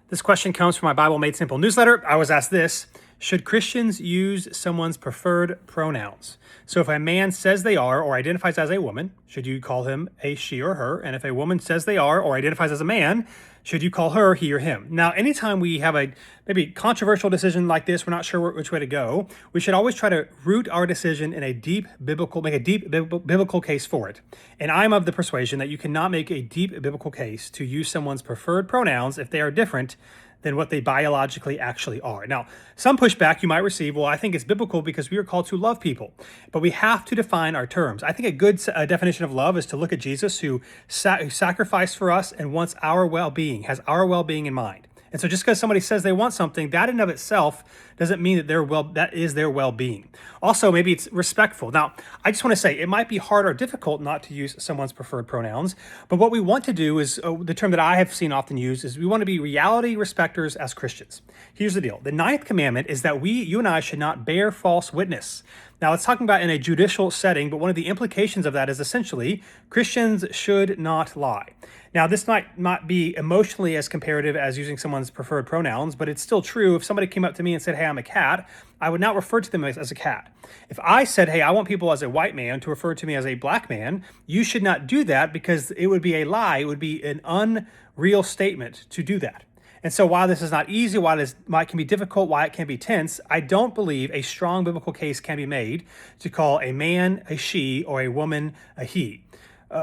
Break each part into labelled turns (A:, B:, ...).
A: This question comes from my Bible Made Simple newsletter. I was asked this: should Christians use someone's preferred pronouns? So if a man says they are or identifies as a woman, should you call him a she or her? And if a woman says they are or identifies as a man, should you call her he or him? Now, anytime we have a maybe controversial decision like this, we're not sure which way to go, we should always try to root our decision in a make a deep biblical case for it. And I'm of the persuasion that you cannot make a deep biblical case to use someone's preferred pronouns if they are different than what they biologically actually are. Now, some pushback you might receive, well, I think it's biblical because we are called to love people, but we have to define our terms. I think a good definition of love is to look at Jesus who sacrificed for us and wants our well-being, has our well-being in mind. And so just because somebody says they want something, that in of itself doesn't mean that that is their well-being. Also, maybe it's respectful. Now, I just want to say it might be hard or difficult not to use someone's preferred pronouns, but what we want to do is, the term that I have seen often used is we want to be reality respecters as Christians. Here's the deal. The ninth commandment is that you and I should not bear false witness. Now, it's talking about in a judicial setting, but one of the implications of that is essentially Christians should not lie. Now, this might not be emotionally as comparative as using someone's preferred pronouns, but it's still true. If somebody came up to me and said, hey, I'm a cat, I would not refer to them as a cat. If I said, hey, I want people as a white man to refer to me as a black man, you should not do that because it would be a lie. It would be an unreal statement to do that. And so while this is not easy, while it can be difficult, why it can be tense, I don't believe a strong biblical case can be made to call a man a she or a woman a he.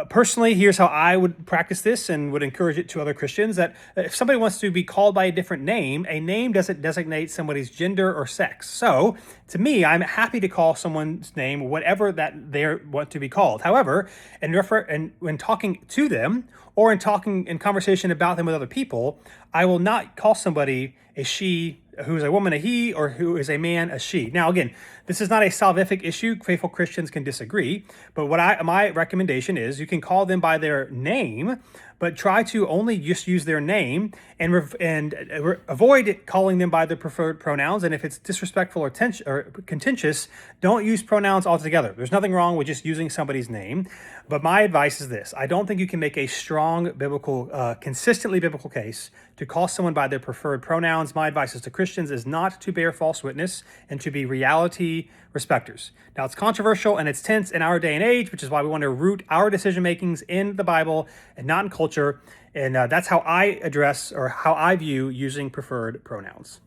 A: Personally, here's how I would practice this and would encourage it to other Christians: that if somebody wants to be called by a name doesn't designate somebody's gender or sex. So to me, I'm happy to call someone's name whatever that they want to be called. However, when talking to them or in conversation about them with other people, I will not call somebody a she who is a woman a he, or who is a man a she. Now, again, this is not a salvific issue. Faithful Christians can disagree, but my recommendation is you can call them by their name, but try to only just use their name and avoid calling them by their preferred pronouns. And if it's disrespectful or contentious, don't use pronouns altogether. There's nothing wrong with just using somebody's name. But my advice is this: I don't think you can make a strong consistently biblical case to call someone by their preferred pronouns. My advice to Christians is not to bear false witness and to be reality respecters. Now, it's controversial and it's tense in our day and age, which is why we want to root our decision makings in the Bible and not in culture. And that's how I address or how I view using preferred pronouns.